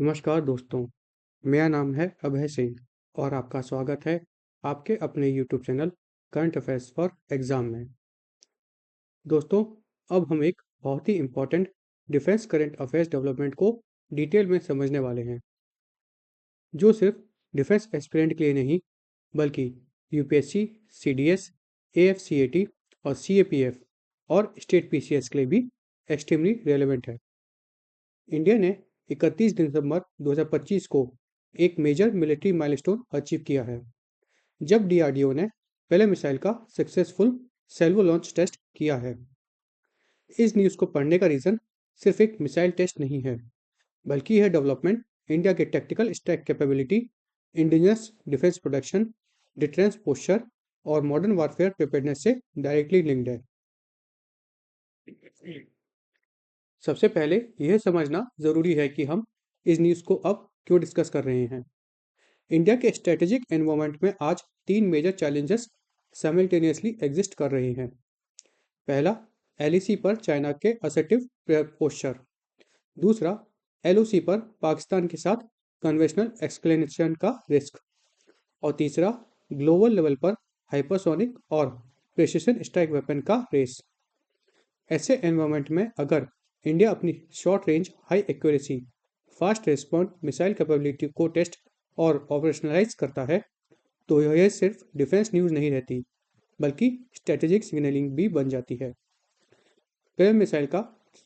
नमस्कार दोस्तों, मेरा नाम है अभय सिंह और आपका स्वागत है आपके अपने YouTube channel current affairs for exam में। दोस्तों, अब हम एक बहुत ही important defence current affairs development को डिटेल में समझने वाले हैं, जो सिर्फ डिफेंस एस्पिरेंट के लिए नहीं, बल्कि यूपीएससी, सीडीएस, एएफसीएटी और सीएपीएफ और स्टेट पीसीएस के लिए भी एक्सट्रीमली रेलेवेंट है। इंडिया ने 31 दिसंबर 2025 को एक मेजर मिलिट्री माइलस्टोन अचीव किया है, जब डीआरडीओ ने पहले मिसाइल का सक्सेसफुल सेल्वो लॉन्च टेस्ट किया है। इस न्यूज़ को पढ़ने का रीज़न सिर्फ एक मिसाइल टेस्ट नहीं है, बल्कि यह डेवलपमेंट इंडिया के tactical strike capability, indigenous defence production, defence posture और मॉडर्न वारफेयर प्रिपेयर्डनेस से डायरेक्टली लिंक्ड है। सबसे पहले यह समझना ज़रूरी है कि हम इस न्यूज़ को अब क्यों डिस्कस कर रहे हैं। इंडिया के स्ट्रेटेजिक एनवायरनमेंट में आज तीन मेजर चैलेंजेस साइमल्टेनियसली एग्जिस्ट कर रहे हैं। पहला, एलईसी पर चाइना के असर्टिव पोस्चर। दूसरा, एलओसी पर पाकिस्तान के साथ कन्वेंशनल एक्सक्लेनेशन का रिस्क। और तीसरा, ग्लोबल लेवल पर हाइपरसोनिक और प्रेसिशन स्ट्राइक वेपन का रेस। ऐसे एनवायरनमेंट में अगर इंडिया अपनी short range high accuracy fast respond missile capability को टेस्ट और ऑपरेशनलाइज करता है, तो यह सिर्फ डिफेंस न्यूज़ नहीं रहती, बल्कि स्ट्रेटेजिक सिग्नलिंग भी बन जाती है। पेम मिसाइल का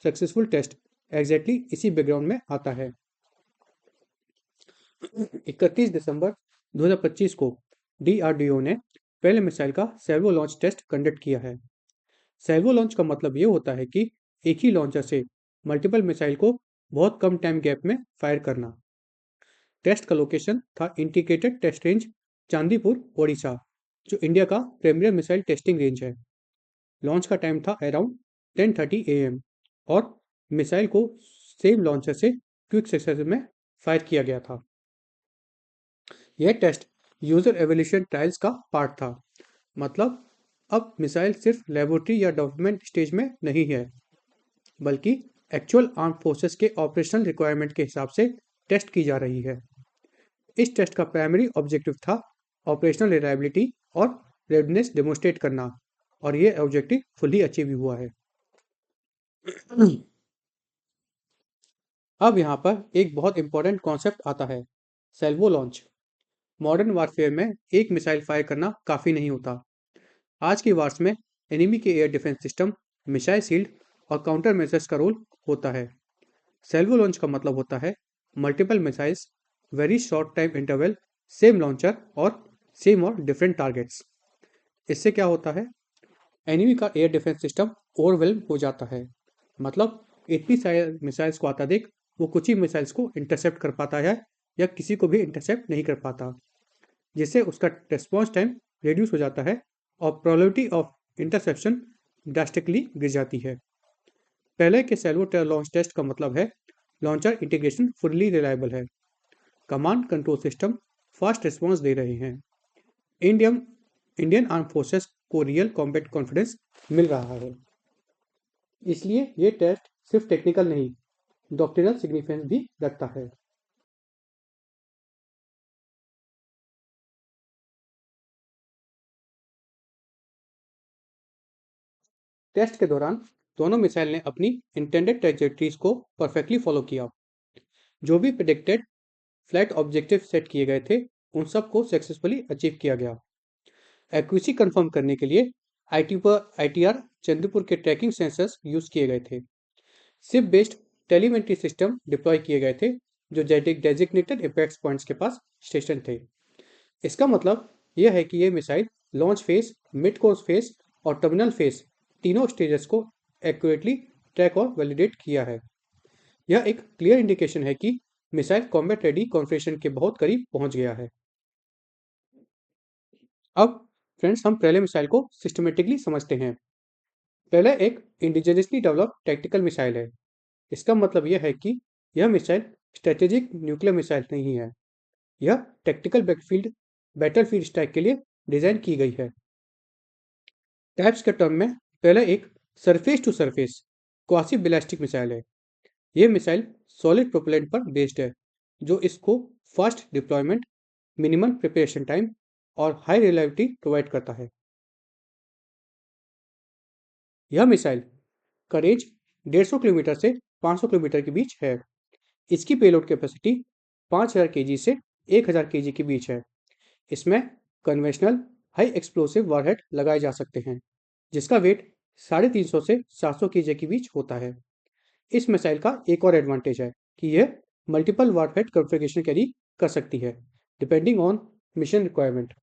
सक्सेसफुल टेस्ट एग्जैक्टली इसी बैकग्राउंड में आता है। 31 दिसंबर 2025 को डीआरडीओ ने पहले मिसाइल का सेल्वो लॉन्च टेस्ट कंडक्ट किया है। सेल्वो लॉन्च का मतलब ये होता है कि एक ही लॉन्चर से मल्टीपल मिसाइल को बहुत कम टाइम गैप में फायर करना। टेस्ट का लोकेशन था integrated test range Chandipur, Odisha, जो इंडिया का प्रीमियर मिसाइल टेस्टिंग रेंज है। लॉन्च का टाइम था अराउंड 10:30 AM और मिसाइल को सेम लॉन्चर से क्विक सक्सेशन में फायर किया गया था। यह टेस्ट यूजर एवोल्यूशन ट्रायल्स का पार्ट था। मतलब अब मिसाइल सिर्फ लेबोरेटरी या डेवलपमेंट स्टेज में नहीं है, बल्कि एक्चुअल आर्म फोर्सेस के ऑपरेशनल रिक्वायरमेंट के हिसाब से टेस्ट की जा रही है। इस टेस्ट का प्राइमरी ऑब्जेक्टिव था ऑपरेशनल रिलायबिलिटी और रेडनेस डेमोस्ट्रेट करना, और ये ऑब्जेक्टिव फुली अचीव हुआ है। अब यहाँ पर एक बहुत इंपॉर्टेंट कॉन्सेप्ट आता है, सेल्वो लॉन्च। मॉडर्न वारफेयर में एक मिसाइल फायर करना काफ़ी नहीं होता। आज की वार्स में एनिमी के air defence system, missile shield और काउंटर मेजर्स का रोल होता है। सेल्वो लॉन्च का मतलब होता है multiple missiles, very short time interval, same launcher और सेम और डिफरेंट टारगेट्स। इससे क्या होता है, एनिमी का एयर डिफेंस सिस्टम ओवरवेल्म हो जाता है। मतलब इतनी सारी मिसाइल्स को आता देख वो कुछ ही मिसाइल्स को इंटरसेप्ट कर पाता है या किसी को भी इंटरसेप्ट नहीं कर पाता, जिससे उसका रिस्पॉन्स टाइम रिड्यूस हो जाता है और प्रोबेबिलिटी ऑफ इंटरसेप्शन ड्रास्टिकली गिर जाती है। पहले के सेल्वो लॉन्च टेस्ट का मतलब है लॉन्चर इंटीग्रेशन फुल्ली रिलायबल है, command control system fast response दे रहे हैं, इंडियन इंडियन आर्म फोर्सेस को रियल कॉम्बैट कॉन्फिडेंस मिल रहा है। इसलिए ये टेस्ट सिर्फ टेक्निकल नहीं, डॉक्ट्रिनल सिग्निफिकेंस भी रखता है। टेस्ट के दौरान दोनों मिसाइल ने अपनी इंटेंडेड ट्रैजेक्टरीज को परफेक्टली फॉलो किया। जो भी प्रेडिक्टेड फ्लाइट ऑब्जेक्टिव सेट किए गए थे, उन सबको सक्सेसफुली अचीव किया गया। एक्यूरेसी कंफर्म करने के लिए आईटीआर चंद्रपुर के ट्रैकिंग सेंसर्स यूज किए गए थे। Ship based telemetry system deploy किए गए थे, जो डेजिग्नेटेड इम्पैक्ट पॉइंट्स के पास स्टेशन थे। इसका मतलब यह है कि ये missile launch phase, mid course phase और टर्मिनल फेज तीनों स्टेजेस को एक्यूरेटली ट्रैक और वैलिडेट किया है। यह एक क्लियर इंडिकेशन है कि मिसाइल कॉम्बैट रेडी कॉन्फ़िगरेशन के बहुत करीब पहुंच गया है। अब फ्रेंड्स, हम पहले मिसाइल को सिस्टमेटिकली समझते हैं। पहले एक इंडिजिनियसली डेवलप टैक्टिकल मिसाइल है। इसका मतलब यह है कि यह मिसाइल स्ट्रेटेजिक न्यूक्लियर मिसाइल नहीं है। यह टैक्टिकल बैटलफील्ड स्ट्राइक के लिए डिजाइन की गई है। टाइप्स के टर्म में पहले एक surface to surface quasi ballistic missile है। यह मिसाइल सॉलिड प्रोपेलेंट पर बेस्ड है, जो इसको fast deployment, minimum preparation time और हाई रिलायबिलिटी प्रोवाइड करता है। यह मिसाइल का रेंज 150 किलोमीटर से 500 किलोमीटर के बीच है। इसकी पेलोड कैपेसिटी 5000 केजी से 1000 केजी के बीच है। इसमें कन्वेंशनल हाई एक्सप्लोसिव वॉरहेड लगाए जा सकते हैं, जिसका वेट 350 से 700 केजी के बीच होता है। इस मिसाइल का एक और एडवांटेज है कि यह मल्टीपल वॉरहेड कॉन्फ़िगरेशन कैरी कर सकती है, depending on mission requirement.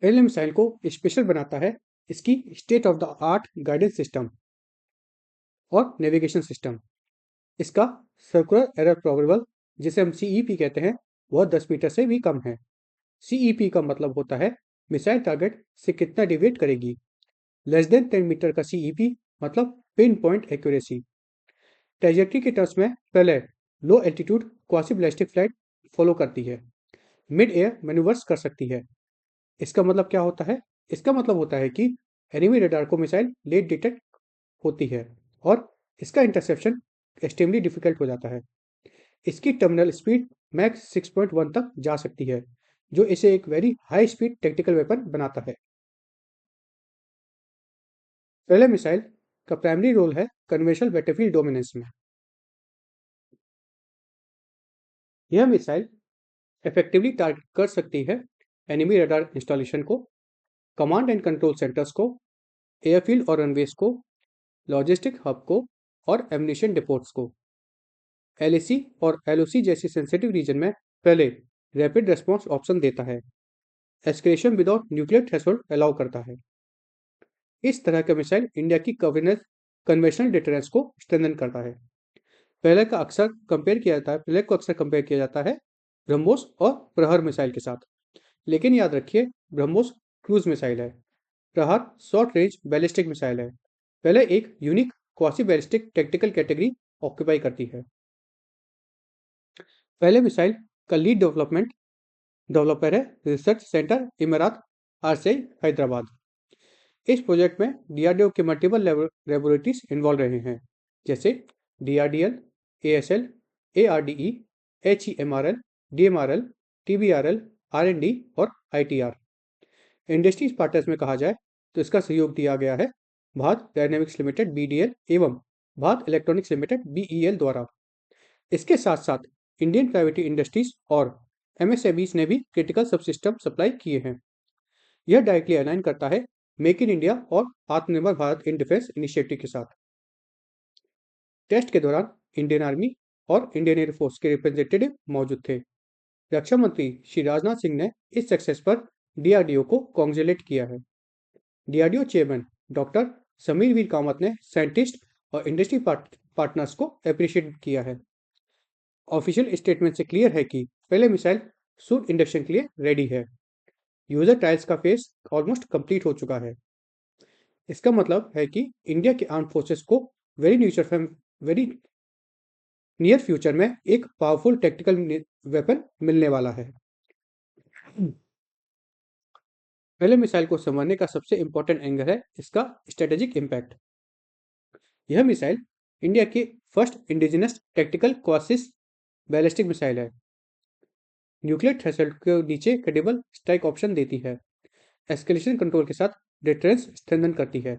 L missile को स्पेशल बनाता है इसकी state of the art guidance system और नेविगेशन सिस्टम। इसका सर्कुलर एरर प्रोबेबल, जिसे हम सीईपी कहते हैं, वह 10 मीटर से भी कम है। सीईपी का मतलब होता है मिसाइल टारगेट से कितना डिविएट करेगी। लेस देन 10 मीटर का सीईपी मतलब पिन पॉइंट एक्यूरेसी। ट्रेजेक्ट्री के टर्म्स में पहले लो altitude quasi ballistic flight follow करती है, मिड एयर मैन्यूवर्स कर सकती है। इसका मतलब क्या होता है? इसका मतलब होता है कि एनिमी रडार को मिसाइल लेट डिटेक्ट होती है और इसका इंटरसेप्शन एक्सट्रीमली डिफिकल्ट हो जाता है। इसकी टर्मिनल स्पीड मैक्स 6.1 तक जा सकती है, जो इसे एक very high speed tactical weapon बनाता है। पहले मिसाइल का प्राइमरी रोल है कन्वेंशनल बैटलफील्ड डोमिनेंस में। यह मिसाइल इफेक्टिवली टारगेट कर सकती है एनिमी रडार इंस्टॉलेशन को, कमांड एंड कंट्रोल सेंटर्स को, एयरफील्ड और रनवेज को, लॉजिस्टिक हब को और एम्यूनिशन डिपोट्स को। एलएसी और एलओसी जैसी सेंसिटिव रीजन में पहले रैपिड रेस्पॉन्स ऑप्शन देता है। Escalation without nuclear threshold allow करता है। इस तरह का मिसाइल इंडिया की कन्वेंशनल डिटरेंस को स्ट्रेंथन करता है। पहले को अक्सर कंपेयर किया जाता है ब्रह्मोस और प्रहर मिसाइल के साथ। लेकिन याद रखिए, ब्रह्मोस क्रूज मिसाइल है, प्रहार शॉर्ट रेंज बैलिस्टिक मिसाइल है। पहले एक unique quasi ballistic tactical category occupy करती है। पहले मिसाइल का लीड डेवलपर है रिसर्च सेंटर इमारात आरसीआई हैदराबाद। इस प्रोजेक्ट में डीआरडीओ के मल्टीपल लेबोरेटरीज इन्वॉल्व रहे हैं, जैसे डीआरडीएल, एएसएल, एआरडीई, एचईएमआरएल, डीएमआरएल, टीबीआरएल, आरएनडी और आईटीआर। इंडस्ट्रीज पार्टनर्स में कहा जाए तो इसका सहयोग दिया गया है भारत डायनेमिक्स लिमिटेड बीडीएल एवं भारत इलेक्ट्रॉनिक्स लिमिटेड बीईएल द्वारा। इसके साथ साथ इंडियन प्राइवेट इंडस्ट्रीज और एमएसएमईज ने भी क्रिटिकल सबसिस्टम सप्लाई किए हैं। यह डायरेक्टली अलाइन करता है मेक इन इंडिया और आत्मनिर्भर भारत इन डिफेंस इनिशिएटिव के साथ। टेस्ट के दौरान इंडियन आर्मी और इंडियन एयरफोर्स के रिप्रेजेंटेटिव मौजूद थे। रक्षा मंत्री श्री राजनाथ सिंह ने इस सक्सेस पर डीआरडीओ को कॉन्ग्रेचुलेट किया है। डीआरडीओ चेयरमैन डॉक्टर समीर वीर कामत ने साइंटिस्ट और इंडस्ट्री पार्टनर्स को अप्रिशिएट किया है। ऑफिशियल स्टेटमेंट से क्लियर है कि पहले मिसाइल सूट इंडक्शन के लिए रेडी है। यूजर ट्रायल्स का फेज ऑलमोस्ट कंप्लीट हो चुका है। इसका मतलब है कि इंडिया के आर्म फोर्सेस को वेरी नियर फ्यूचर में एक पावरफुल टेक्टिकल वेपन मिलने वाला है। पहले मिसाइल को समझने का सबसे इंपॉर्टेंट एंगल है इसका स्ट्रेटेजिक इम्पैक्ट। यह मिसाइल इंडिया की first indigenous tactical quasi ballistic missile है। न्यूक्लियर थ्रेशोल्ड को नीचे क्रेडिबल स्ट्राइक ऑप्शन देती है, एस्केलेशन कंट्रोल के साथ डिटरेंस स्ट्रेंथन करती है।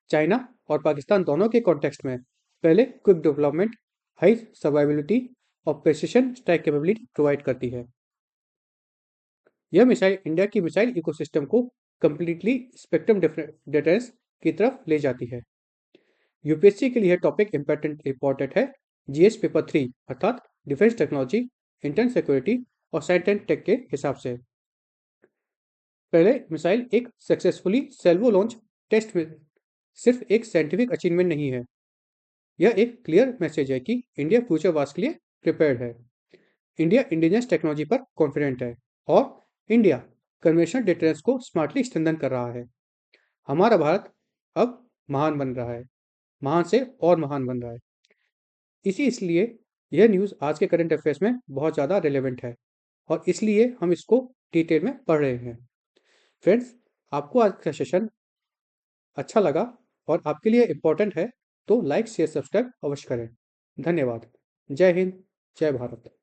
चाइना और पाकिस्तान दोनों के कॉन्टेक्स्ट में पहले क्विक डेवलपमेंट, हाई सर्वाइबिलिटी और प्रेसिशन स्ट्राइक कैपेबिलिटी प्रोवाइड करती है। यह मिसाइल इंडिया की मिसाइल इकोसिस्टम को कंप्लीटली स्पेक्ट्रम डिफरेंस की तरफ ले जाती है। यूपीएससी के लिए टॉपिक इंपॉर्टेंट है जीएस पेपर 3 अर्थात डिफेंस टेक्नोलॉजी, इंटरनल सिक्योरिटी और साइंस एंड टेक के हिसाब से। पहले मिसाइल एक सक्सेसफुली सेल्वो लॉन्च टेस्ट में सिर्फ एक साइंटिफिक अचीवमेंट नहीं है, यह एक क्लियर मैसेज है कि इंडिया फ्यूचर वार्स के लिए प्रिपेयर्ड है। इंडिया इंडिजिनस टेक्नोलॉजी पर कॉन्फिडेंट है और इंडिया कन्वेंशनल डिटरेंस को स्मार्टली स्ट्रेंथन कर रहा है। हमारा भारत अब महान बन रहा है, महान से और महान बन रहा है। इसलिए यह न्यूज़ आज के करंट अफेयर्स में बहुत ज़्यादा रिलेवेंट है और इसलिए हम इसको डिटेल में पढ़ रहे हैं। फ्रेंड्स, आपको आज का सेशन अच्छा लगा और आपके लिए इम्पोर्टेंट है तो लाइक शेयर सब्सक्राइब अवश्य करें। धन्यवाद। जय हिंद, जय भारत।